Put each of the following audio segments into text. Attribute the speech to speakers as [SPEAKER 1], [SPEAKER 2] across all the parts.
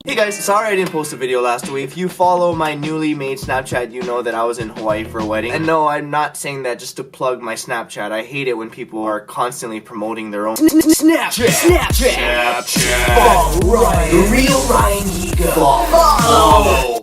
[SPEAKER 1] Hey guys, sorry I didn't post a video last week. If you follow my newly made Snapchat, you know that I was in Hawaii for a wedding. And no, I'm not saying that just to plug my Snapchat. I hate it when people are constantly promoting their own Snapchat. Alright, the real Ryan Higa.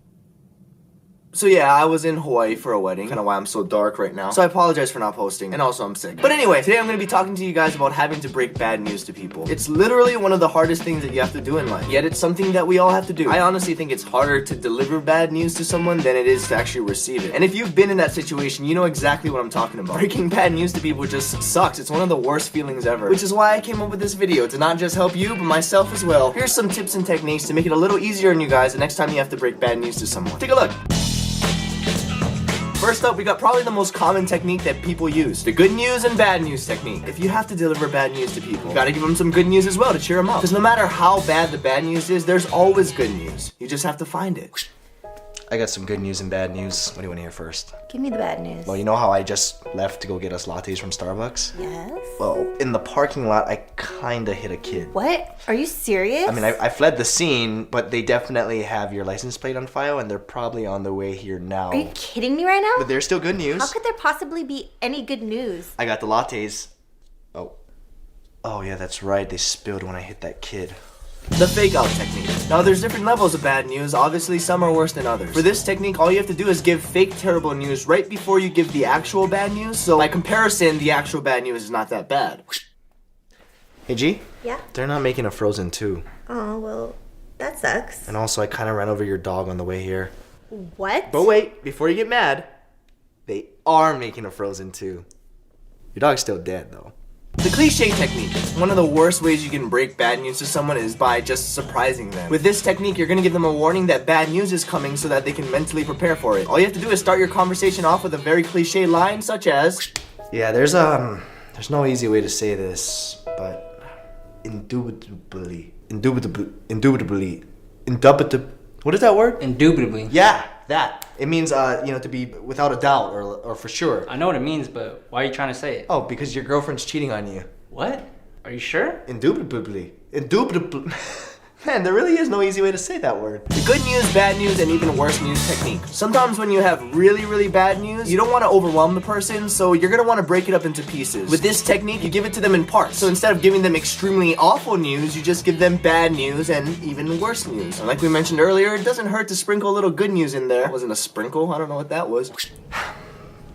[SPEAKER 1] So yeah, I was in Hawaii for a wedding. Kinda why I'm so dark right now. So I apologize for not posting. And also I'm sick. But anyway, today I'm gonna be talking to you guys about having to break bad news to people. It's literally one of the hardest things that you have to do in life. Yet it's something that we all have to do. I honestly think it's harder to deliver bad news to someone than it is to actually receive it. And if you've been in that situation, you know exactly what I'm talking about. Breaking bad news to people just sucks. It's one of the worst feelings ever. Which is why I came up with this video, to not just help you, but myself as well. Here's some tips and techniques to make it a little easier on you guys the next time you have to break bad news to someone. Take a look. First up, we got probably the most common technique that people use. The good news and bad news technique. If you have to deliver bad news to people, you gotta give them some good news as well to cheer them up. Because no matter how bad the bad news is, there's always good news. You just have to find it.
[SPEAKER 2] I got some good news and bad news. What do you want to hear first?
[SPEAKER 3] Give me the bad news.
[SPEAKER 2] Well, you know how I just left to go get us lattes from Starbucks?
[SPEAKER 3] Yes?
[SPEAKER 2] Well, in the parking lot, I kinda hit a kid.
[SPEAKER 3] What? Are you serious?
[SPEAKER 2] I mean, I fled the scene, but they definitely have your license plate on file, and they're probably on their way here now.
[SPEAKER 3] Are you kidding me right now?
[SPEAKER 2] But there's still good news.
[SPEAKER 3] How could there possibly be any good news?
[SPEAKER 2] I got the lattes. Oh yeah, that's right. They spilled when I hit that kid.
[SPEAKER 1] The fake out technique. Now there's different levels of bad news. Obviously some are worse than others. For this technique, all you have to do is give fake terrible news right before you give the actual bad news. So by comparison, the actual bad news is not that bad.
[SPEAKER 2] Hey G?
[SPEAKER 3] Yeah?
[SPEAKER 2] They're not making a Frozen 2.
[SPEAKER 3] Oh, well, that sucks.
[SPEAKER 2] And also, I kinda ran over your dog on the way here.
[SPEAKER 3] What?
[SPEAKER 2] But wait, before you get mad, they are making a Frozen 2. Your dog's still dead though.
[SPEAKER 1] The cliche technique. One of the worst ways you can break bad news to someone is by just surprising them. With this technique, you're gonna give them a warning that bad news is coming so that they can mentally prepare for it. All you have to do is start your conversation off with a very cliche line such as,
[SPEAKER 2] Yeah, there's no easy way to say this, but indubitably, what is that word?
[SPEAKER 4] Indubitably.
[SPEAKER 2] Yeah, that. It means, to be without a doubt or for sure.
[SPEAKER 4] I know what it means, but why are you trying to say it?
[SPEAKER 2] Oh, because your girlfriend's cheating on you.
[SPEAKER 4] What? Are you sure?
[SPEAKER 2] Indubitably. Man, there really is no easy way to say that word.
[SPEAKER 1] the good news, bad news, and even worse news technique. Sometimes when you have really bad news, you don't want to overwhelm the person, so you're gonna want to break it up into pieces. With this technique, you give it to them in parts. So instead of giving them extremely awful news, you just give them bad news and even worse news. And like we mentioned earlier, it doesn't hurt to sprinkle a little good news in there. That wasn't a sprinkle, I don't know what that was.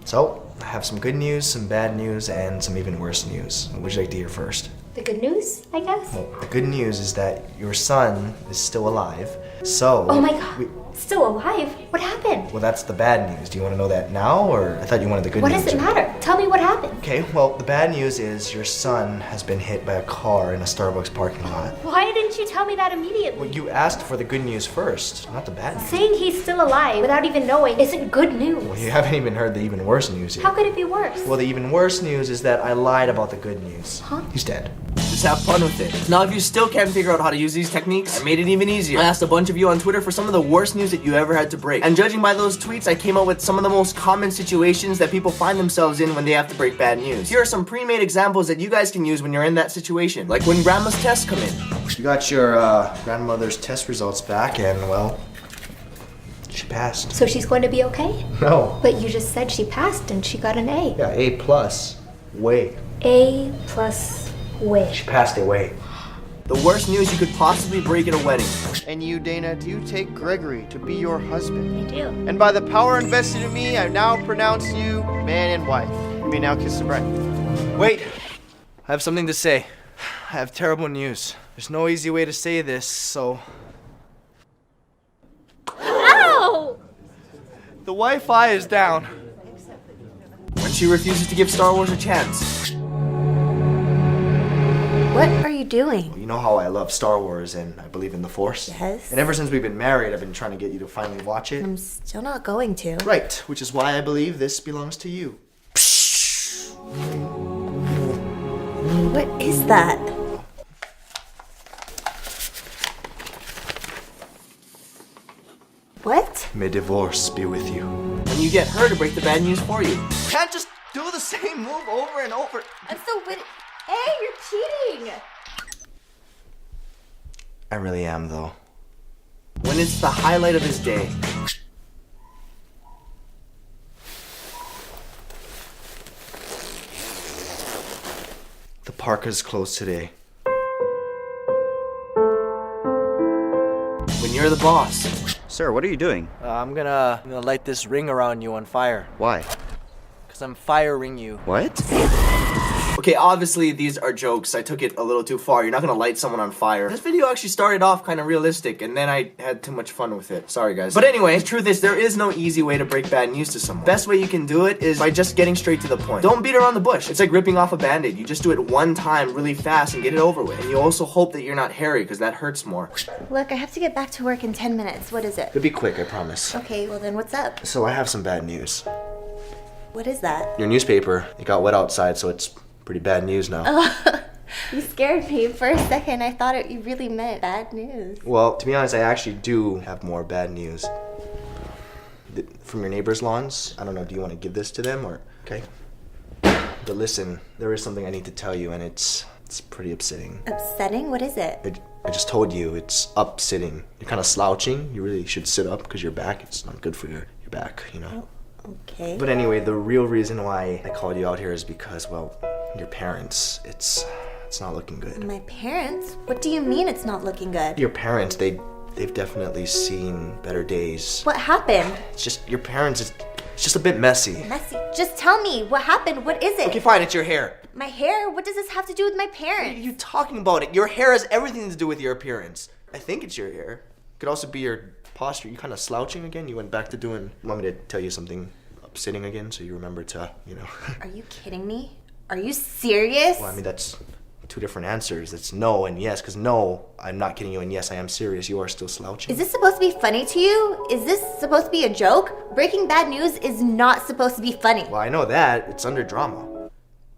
[SPEAKER 2] So, I have some good news, some bad news, and some even worse news. What would you like to hear first?
[SPEAKER 3] The good news, I guess?
[SPEAKER 2] Well, the good news is that your son is still alive. So...
[SPEAKER 3] Oh my god. Still alive? What happened?
[SPEAKER 2] Well, that's the bad news. Do you want to know that now, or I thought you wanted the good
[SPEAKER 3] What
[SPEAKER 2] news?
[SPEAKER 3] does it matter? Tell me what happened.
[SPEAKER 2] Okay, well, the bad news is your son has been hit by a car in a Starbucks parking lot.
[SPEAKER 3] Why didn't you tell me that immediately?
[SPEAKER 2] Well, you asked for the good news first, not the bad news.
[SPEAKER 3] Saying he's still alive without even knowing isn't good news.
[SPEAKER 2] Well, you haven't even heard the even worse news yet.
[SPEAKER 3] How could it be worse?
[SPEAKER 2] Well, the even worse news is that I lied about the good news.
[SPEAKER 3] Huh?
[SPEAKER 2] He's dead.
[SPEAKER 1] Just have fun with it. Now, if you still can't figure out how to use these techniques, I made it even easier. I asked a bunch of you on Twitter for some of the worst news that you ever had to break. And judging by those tweets, I came up with some of the most common situations that people find themselves in when they have to break bad news. Here are some pre-made examples that you guys can use when you're in that situation. Like when grandma's tests come in.
[SPEAKER 2] You got your grandmother's test results back, and well, she passed.
[SPEAKER 3] So she's going to be okay?
[SPEAKER 2] No.
[SPEAKER 3] But you just said she passed and she got an A.
[SPEAKER 2] Yeah, A+. Way.
[SPEAKER 3] A plus way.
[SPEAKER 2] She passed it way.
[SPEAKER 1] The worst news you could possibly break at a wedding.
[SPEAKER 5] And you, Dana, do take Gregory to be your husband.
[SPEAKER 3] I do.
[SPEAKER 5] And by the power invested in me, I now pronounce you man and wife. You may now kiss the bride.
[SPEAKER 2] Wait, I have something to say. I have terrible news. There's no easy way to say this, so...
[SPEAKER 3] Ow!
[SPEAKER 2] The Wi-Fi is down.
[SPEAKER 1] When she refuses to give Star Wars a chance.
[SPEAKER 3] What are you doing?
[SPEAKER 2] You know how I love Star Wars and I believe in the Force?
[SPEAKER 3] Yes.
[SPEAKER 2] And ever since we've been married, I've been trying to get you to finally watch it.
[SPEAKER 3] I'm still not going to.
[SPEAKER 2] Right, which is why I believe this belongs to you.
[SPEAKER 3] What is that? What?
[SPEAKER 2] May divorce be with you.
[SPEAKER 1] When you get her to break the bad news for you. Can't just do the same move over and over.
[SPEAKER 3] I'm so witty. Hey, you're cheating!
[SPEAKER 2] I really am, though.
[SPEAKER 1] when it's the highlight of his day.
[SPEAKER 2] The park is closed today.
[SPEAKER 1] When you're the boss.
[SPEAKER 5] Sir, what are you doing?
[SPEAKER 2] I'm gonna light this ring around you on fire.
[SPEAKER 5] Why?
[SPEAKER 2] Because I'm firing you.
[SPEAKER 5] What?
[SPEAKER 1] Okay, obviously these are jokes. I took it a little too far. You're not gonna light someone on fire. This video actually started off kind of realistic, and then I had too much fun with it. Sorry, guys. But anyway, the truth is there is no easy way to break bad news to someone. Best way you can do it is by just getting straight to the point. Don't beat around the bush. It's like ripping off a band-aid. You just do it one time really fast and get it over with. And you also hope that you're not hairy, because that hurts more.
[SPEAKER 3] Look, I have to get back to work in 10 minutes. What is it?
[SPEAKER 2] It'll be quick, I promise.
[SPEAKER 3] Okay, well then what's up?
[SPEAKER 2] So I have some bad news.
[SPEAKER 3] What is that?
[SPEAKER 2] Your newspaper, it got wet outside, so it's pretty bad news now.
[SPEAKER 3] You scared me for a second. I thought you really meant bad news.
[SPEAKER 2] Well, to be honest, I actually do have more bad news. From your neighbor's lawns. I don't know, do you want to give this to them or? Okay. But listen, there is something I need to tell you, and it's pretty upsetting.
[SPEAKER 3] Upsetting? What is it?
[SPEAKER 2] I just told you, it's upsetting. You're kind of slouching. You really should sit up because your back, it's not good for your back, you know?
[SPEAKER 3] Oh, okay.
[SPEAKER 2] But anyway, the real reason why I called you out here is because, well, your parents, it's not looking good.
[SPEAKER 3] My parents? What do you mean it's not looking good?
[SPEAKER 2] Your parents, they've definitely seen better days.
[SPEAKER 3] What happened?
[SPEAKER 2] It's just, your parents, it's just a bit messy.
[SPEAKER 3] Messy. Just tell me. What happened? What is it?
[SPEAKER 2] Okay, fine, it's your hair.
[SPEAKER 3] My hair? What does this have to do with my
[SPEAKER 2] What are
[SPEAKER 3] parents?
[SPEAKER 2] you talking about? It. Your hair has everything to do with your appearance. I think it's your hair. It could also be your posture. You kind of slouching again? You went back to doing... You want me to tell you something upsetting again so you remember to, you know...
[SPEAKER 3] Are you kidding me? Are you serious?
[SPEAKER 2] Well, I mean, that's two different answers. It's no and yes, because no, I'm not kidding you, and yes, I am serious. You are still slouching.
[SPEAKER 3] Is this supposed to be funny to you? Is this supposed to be a joke? Breaking bad news is not supposed to be funny.
[SPEAKER 2] Well, I know that. It's under drama.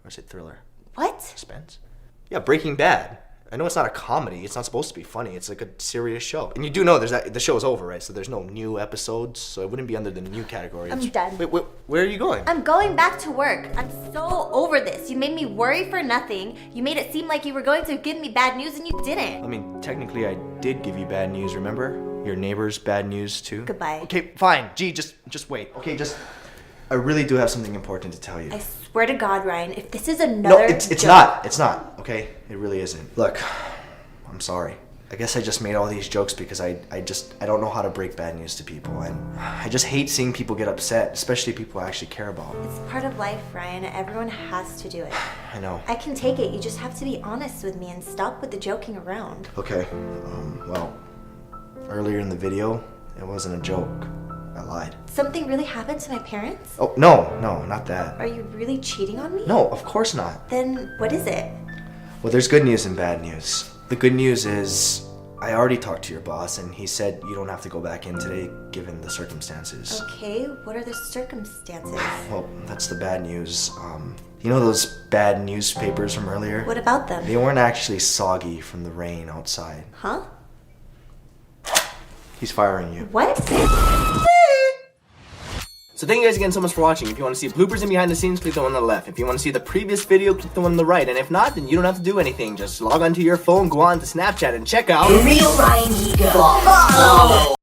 [SPEAKER 2] Or is it thriller?
[SPEAKER 3] What?
[SPEAKER 2] Suspense? Yeah, Breaking Bad. I know it's not a comedy. It's not supposed to be funny. It's like a serious show. And you do know the show's over, right? So there's no new episodes, so it wouldn't be under the new category.
[SPEAKER 3] I'm done.
[SPEAKER 2] Wait, where are you going?
[SPEAKER 3] I'm going back to work. I'm so over this. You made me worry for nothing. You made it seem like you were going to give me bad news and you didn't.
[SPEAKER 2] I mean, technically I did give you bad news, remember? Your neighbor's bad news too?
[SPEAKER 3] Goodbye.
[SPEAKER 2] Okay, fine. Gee, just wait. Okay, I really do have something important to tell you.
[SPEAKER 3] I swear to God, Ryan, if this is
[SPEAKER 2] No,
[SPEAKER 3] another
[SPEAKER 2] it's
[SPEAKER 3] joke-
[SPEAKER 2] not. It's not. Okay, it really isn't. Look, I'm sorry. I guess I just made all these jokes because I don't know how to break bad news to people, and I just hate seeing people get upset, especially people I actually care about.
[SPEAKER 3] It's part of life, Ryan. Everyone has to do it.
[SPEAKER 2] I know.
[SPEAKER 3] I can take it. You just have to be honest with me and stop with the joking around.
[SPEAKER 2] Okay. Well, earlier in the video, it wasn't a joke. I lied.
[SPEAKER 3] Something really happened to my parents?
[SPEAKER 2] Oh, no, not that.
[SPEAKER 3] Are you really cheating on me?
[SPEAKER 2] No, of course not.
[SPEAKER 3] Then what is it?
[SPEAKER 2] Well, there's good news and bad news. The good news is I already talked to your boss, and he said you don't have to go back in today given the circumstances.
[SPEAKER 3] Okay, what are the circumstances?
[SPEAKER 2] Well, that's the bad news. You know those bad newspapers from earlier?
[SPEAKER 3] What about them?
[SPEAKER 2] They weren't actually soggy from the rain outside.
[SPEAKER 3] Huh?
[SPEAKER 2] He's firing you.
[SPEAKER 3] What?
[SPEAKER 1] So thank you guys again so much for watching. If you want to see bloopers and behind the scenes, click the one on the left. If you want to see the previous video, click the one on the right. And if not, then you don't have to do anything. Just log onto your phone, go on to Snapchat, and check out...
[SPEAKER 6] Real Ryan Ego.